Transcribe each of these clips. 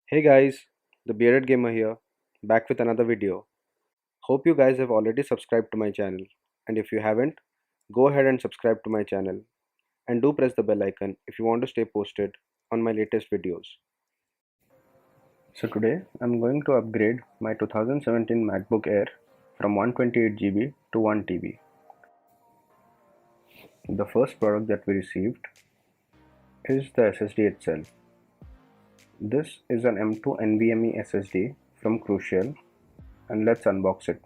Hey guys, the Bearded Gamer here, back with another video. Hope you guys have already subscribed to my channel, and if you haven't, go ahead and subscribe to my channel and do press the bell icon if you want to stay posted on my latest videos. So today I'm going to upgrade my 2017 MacBook Air from 128GB to 1TB. The first product that we received is the SSD itself. This is an M.2 NVMe SSD from Crucial, and let's unbox it.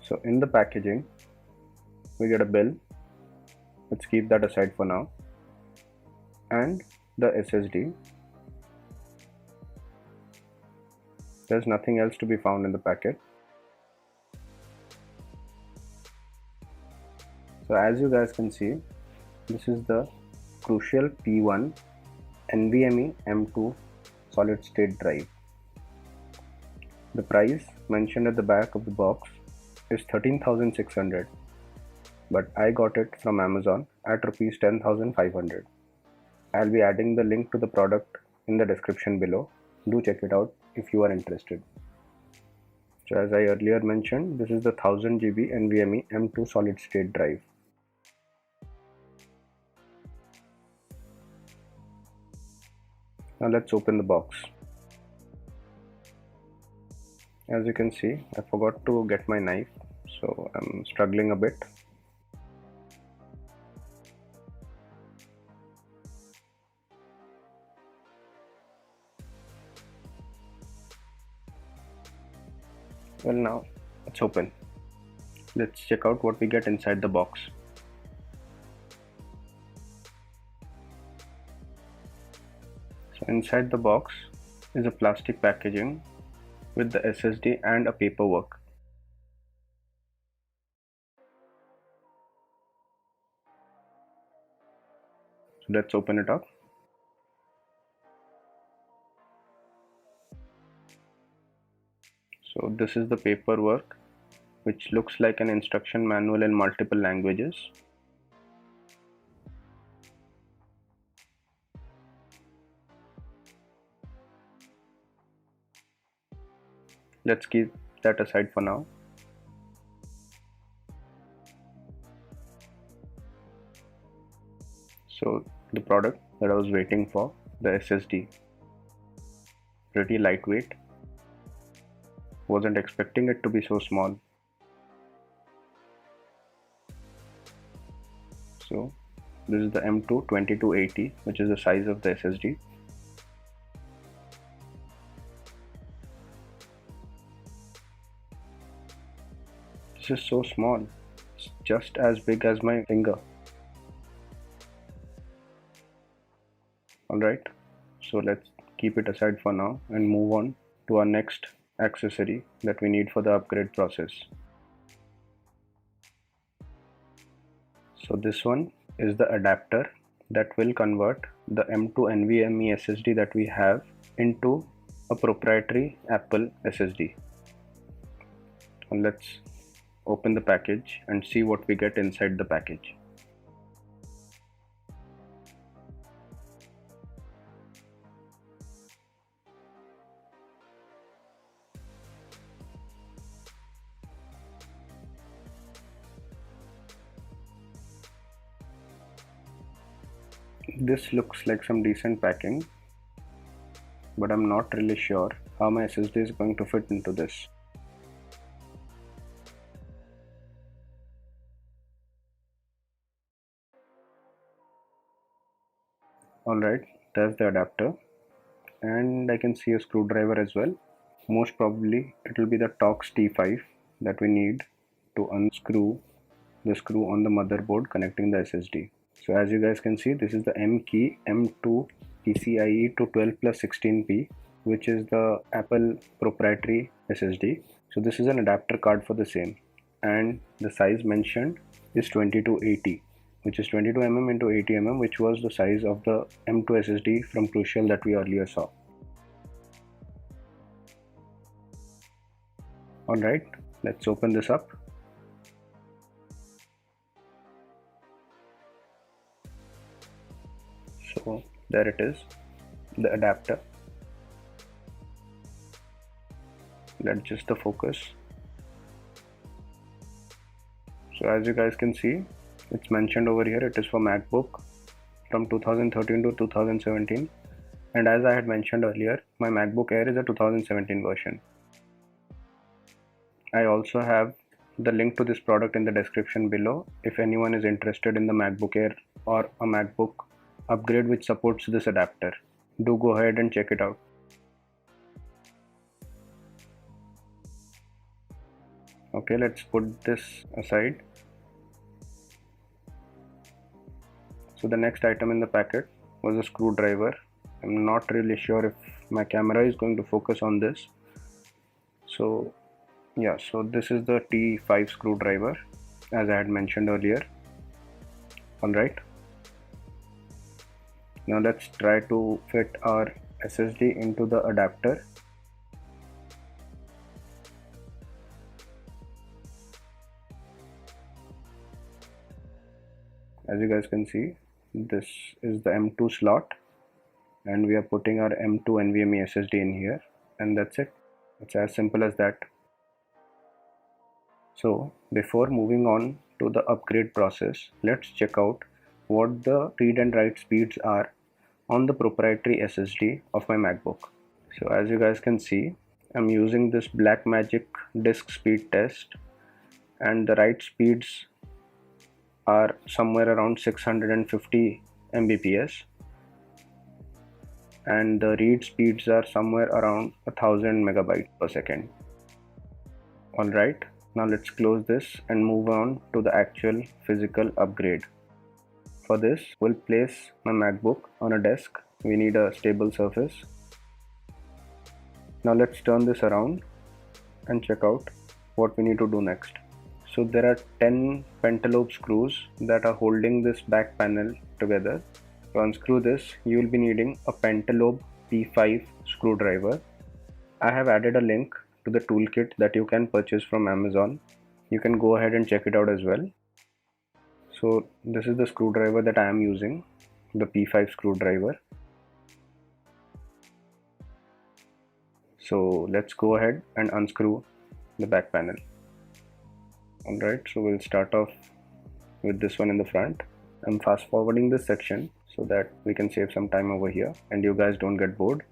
So in the packaging, we get a bill. Let's keep that aside for now. And the SSD. There's nothing else to be found in the packet. So as you guys can see, this is the Crucial P1 NVMe M2 solid state drive. The price mentioned at the back of the box is 13,600, but I got it from Amazon at rupees 10,500. I'll be adding the link to the product in the description below. Do check it out if you are interested. So as I earlier mentioned, this is the 1000GB NVMe M2 solid state drive. Now let's open the box. As you can see, I forgot to get my knife, so I'm struggling a bit. Well, now let's open. Let's check out what we get inside the box. So inside the box is a plastic packaging with the SSD and a paperwork. So let's open it up. So this is the paperwork, which looks like an instruction manual in multiple languages. Let's keep that aside for now. So the product that I was waiting for, the SSD, pretty lightweight. Wasn't expecting it to be so small. So this is the M2 2280, which is the size of the SSD. This is so small, it's just as big as my finger. Alright, so let's keep it aside for now and move on to our next accessory that we need for the upgrade process. So this one is the adapter that will convert the M.2 NVMe SSD that we have into a proprietary Apple SSD. So let's open the package and see what we get inside the package. This looks like some decent packing, but I'm not really sure how my SSD is going to fit into this. Alright, there's the adapter, and I can see a screwdriver as well. Most probably it will be the Torx T5 that we need to unscrew the screw on the motherboard connecting the SSD. So as you guys can see, this is the M key M2 PCIe to 12+16P, which is the Apple proprietary SSD. So this is an adapter card for the same, and the size mentioned is 2280, which is 22mm into 80mm, which was the size of the M2 SSD from Crucial that we earlier saw. Alright, Let's open this up. So there it is, the adapter. Let's adjust the focus. So as you guys can see, it's mentioned over here, it is for MacBook from 2013 to 2017, and as I had mentioned earlier, my MacBook Air is a 2017 version. I also have the link to this product in the description below if anyone is interested in the MacBook Air or a MacBook upgrade which supports this adapter. Do go ahead and check it out. Okay, let's put this aside. So the next item in the packet was a screwdriver. I'm not really sure if my camera is going to focus on this. So yeah, so this is the T5 screwdriver as I had mentioned earlier. Alright, now let's try to fit our SSD into the adapter. As you guys can see, this is the M2 slot and we are putting our M.2 NVMe SSD in here, and that's it. It's as simple as that. So before moving on to the upgrade process, let's check out what the read and write speeds are on the proprietary SSD of my MacBook. So as you guys can see, I'm using this Blackmagic disk speed test, and the write speeds are somewhere around 650 Mbps and the read speeds are somewhere around 1000 megabytes per second. Alright, now let's close this and move on to the actual physical upgrade. For this, we'll place my MacBook on a desk. We need a stable surface. Now let's turn this around and check out what we need to do next. So there are 10 pentalobe screws that are holding this back panel together. To unscrew this, you will be needing a pentalobe P5 screwdriver. I have added a link to the toolkit that you can purchase from Amazon. You can go ahead and check it out as well. So this is the screwdriver that I am using, the P5 screwdriver. So let's go ahead and unscrew the back panel. Alright, so we'll start off with this one in the front. I'm fast forwarding this section so that we can save some time over here and you guys don't get bored.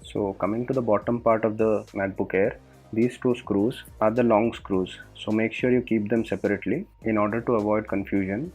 So coming to the bottom part of the MacBook Air, these two screws are the long screws, so make sure you keep them separately in order to avoid confusion.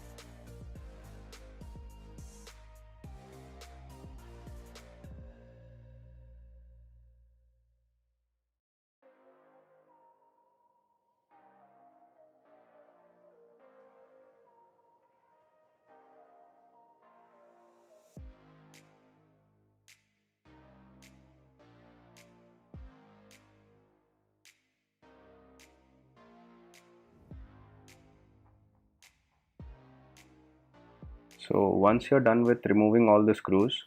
So once you're done with removing all the screws,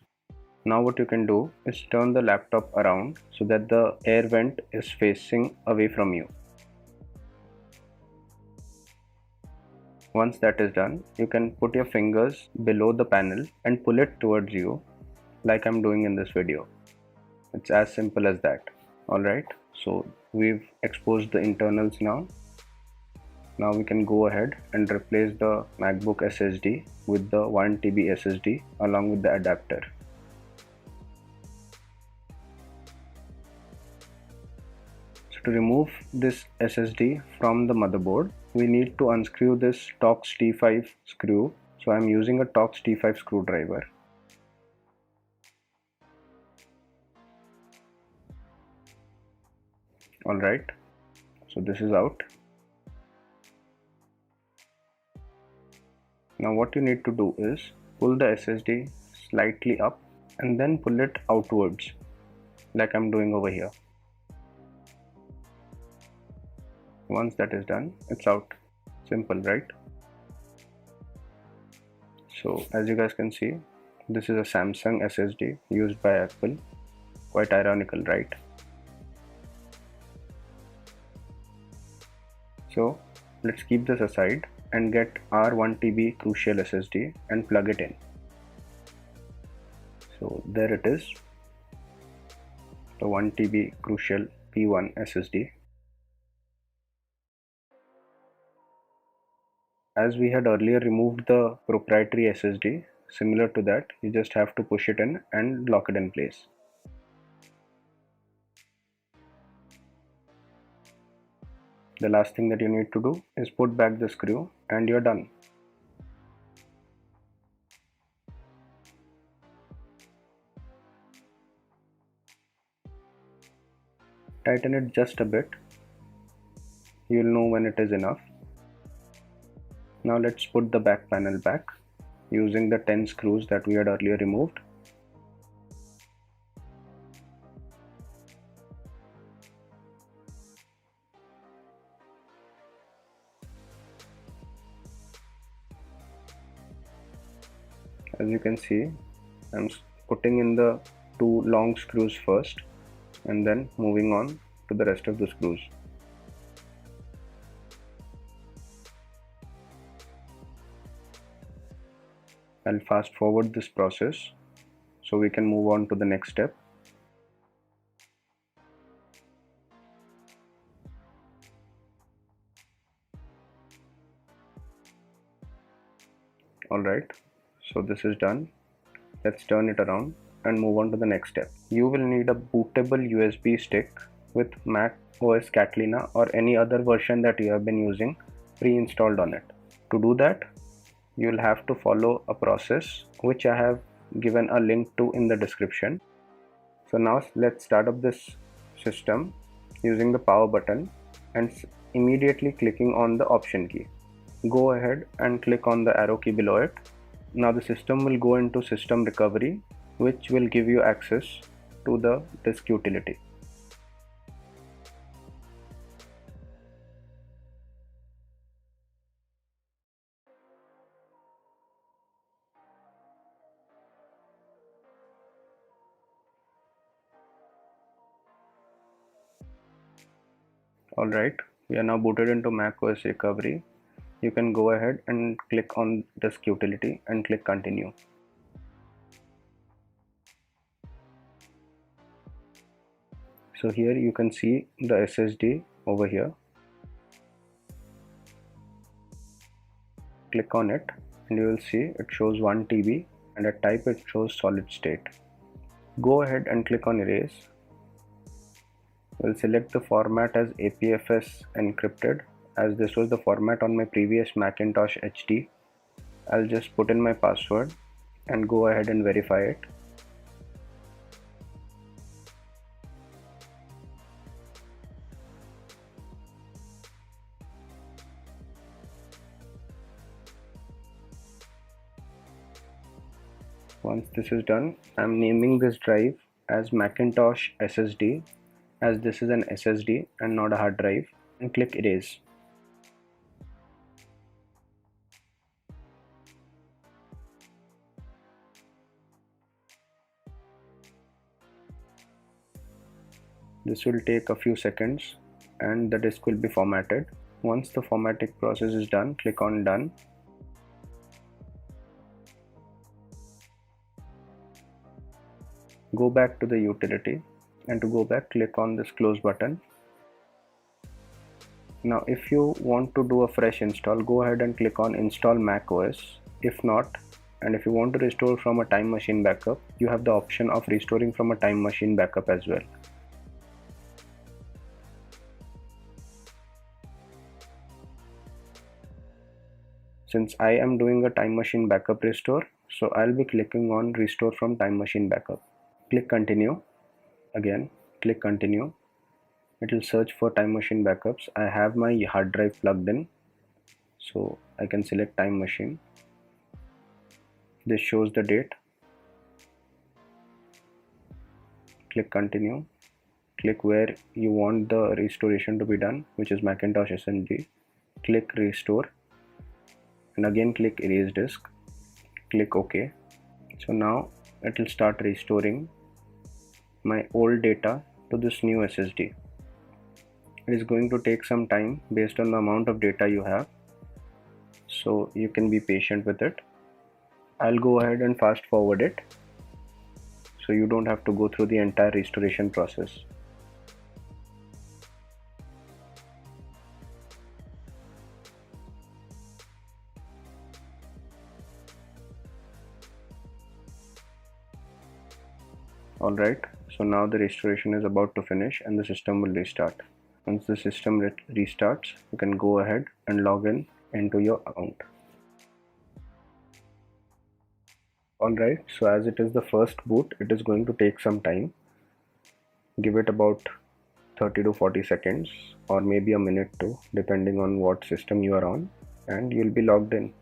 now what you can do is turn the laptop around so that the air vent is facing away from you. Once that is done, you can put your fingers below the panel and pull it towards you like I'm doing in this video. It's as simple as that. Alright, so we've exposed the internals now. Now we can go ahead and replace the MacBook SSD with the 1TB SSD along with the adapter. So to remove this SSD from the motherboard, we need to unscrew this Torx T5 screw. So I'm using a Torx T5 screwdriver. Alright, so this is out. Now what you need to do is pull the SSD slightly up and then pull it outwards like I'm doing over here. Once that is done, it's out. Simple, right? So as you guys can see, this is a Samsung SSD used by Apple. Quite ironical, right? So let's keep this aside and get our 1TB Crucial SSD and plug it in. So there it is, the 1TB Crucial P1 SSD. As we had earlier removed the proprietary SSD, similar to that, you just have to push it in and lock it in place. The last thing that you need to do is put back the screw and you're done. Tighten it just a bit. You'll know when it is enough. Now let's put the back panel back using the 10 screws that we had earlier removed. As you can see, I'm putting in the 2 long screws first and then moving on to the rest of the screws. I'll fast forward this process so we can move on to the next step. Alright, so this is done. Let's turn it around and move on to the next step. You will need a bootable USB stick with Mac OS Catalina or any other version that you have been using pre-installed on it. To do that, you'll have to follow a process which I have given a link to in the description. So now let's start up this system using the power button and immediately clicking on the option key. Go ahead and click on the arrow key below it. Now the system will go into system recovery, which will give you access to the disk utility. Alright, we are now booted into Mac OS recovery. You can go ahead and click on disk utility and click continue. So here you can see the SSD over here. Click on it and you will see it shows 1 TB and at type it shows solid state. Go ahead and click on erase. We'll select the format as APFS encrypted, as this was the format on my previous Macintosh HD. I'll just put in my password and go ahead and verify it. Once this is done, I'm naming this drive as Macintosh SSD, as this is an SSD and not a hard drive, and click erase. This will take a few seconds and the disk will be formatted. Once the formatting process is done, click on done. Go back to the utility, and to go back, click on this close button. Now if you want to do a fresh install, go ahead and click on install Mac OS. If not, and if you want to restore from a time machine backup, you have the option of restoring from a time machine backup as well. Since I am doing a time machine backup restore, so I'll be clicking on restore from time machine backup. Click continue. Again, click continue. It will search for time machine backups. I have my hard drive plugged in, so I can select time machine. This shows the date. Click continue. Click where you want the restoration to be done, which is Macintosh SSD. Click restore and again click erase disk. click OK. So now it will start restoring my old data to this new SSD. It is going to take some time based on the amount of data you have, so you can be patient with it. I'll go ahead and fast forward it so you don't have to go through the entire restoration process. Alright, so now the restoration is about to finish and the system will restart. Once the system restarts, you can go ahead and log in into your account. Alright, so as it is the first boot, it is going to take some time. Give it about 30 to 40 seconds or maybe a minute too, depending on what system you are on, and you'll be logged in.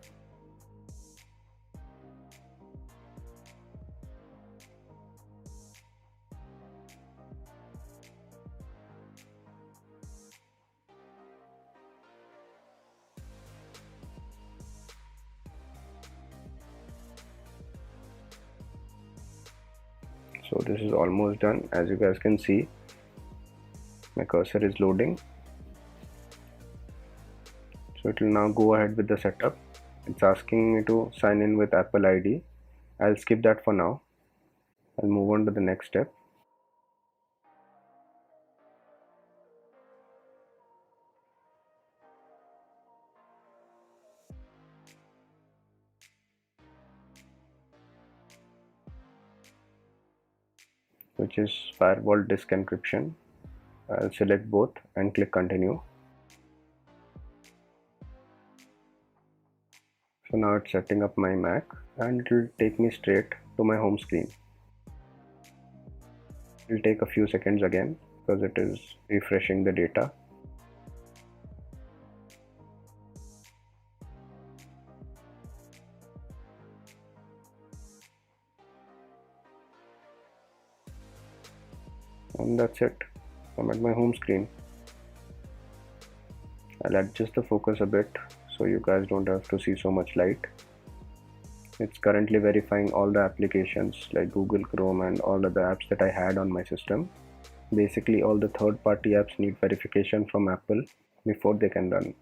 So this is almost done. As you guys can see, my cursor is loading. So it will now go ahead with the setup. It's asking me to sign in with Apple ID. I'll skip that for now. I'll move on to the next step. Which is firewall disk encryption. I'll select both and click continue. So now it's setting up my Mac and it will take me straight to my home screen. It will take a few seconds again because it is refreshing the data. And that's it. I'm at my home screen. I'll adjust the focus a bit so you guys don't have to see so much light. It's currently verifying all the applications like Google Chrome and all other apps that I had on my system. Basically all the third-party apps need verification from Apple before they can run.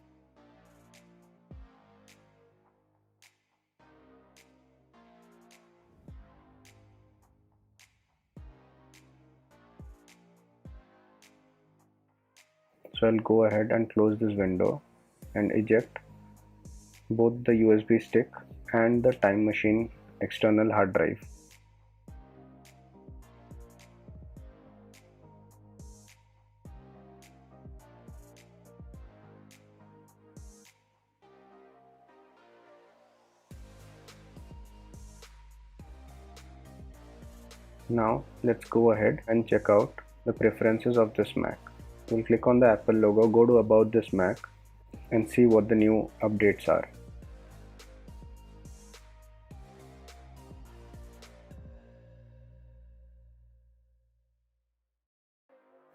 So I'll go ahead and close this window and eject both the USB stick and the Time Machine external hard drive. Now let's go ahead and check out the preferences of this Mac. We'll click on the Apple logo, go to about this Mac and see what the new updates are.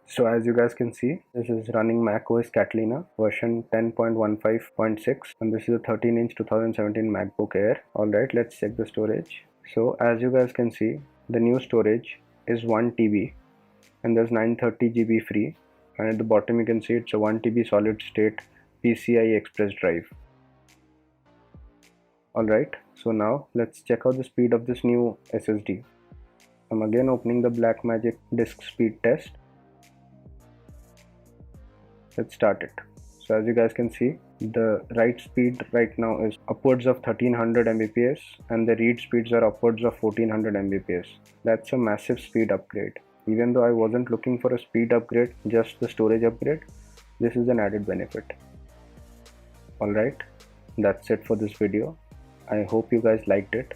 So as you guys can see, this is running macOS Catalina version 10.15.6 and this is a 13-inch 2017 MacBook Air. Alright, let's check the storage. So as you guys can see, the new storage is 1 TB and there's 930 GB free, and at the bottom you can see it's a 1 TB solid state PCI Express drive. Alright, so now let's check out the speed of this new SSD. I'm again opening the Blackmagic disk speed test. Let's start it. So as you guys can see, the write speed right now is upwards of 1300 Mbps and the read speeds are upwards of 1400 Mbps. That's a massive speed upgrade. Even though I wasn't looking for a speed upgrade, just the storage upgrade, this is an added benefit. Alright, that's it for this video. I hope you guys liked it.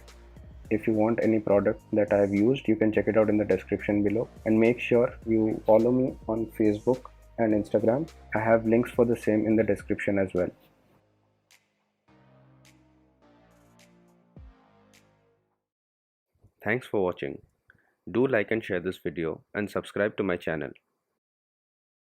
If you want any product that I have used, you can check it out in the description below. And make sure you follow me on Facebook and Instagram. I have links for the same in the description as well. Thanks for watching. Do like and share this video and subscribe to my channel.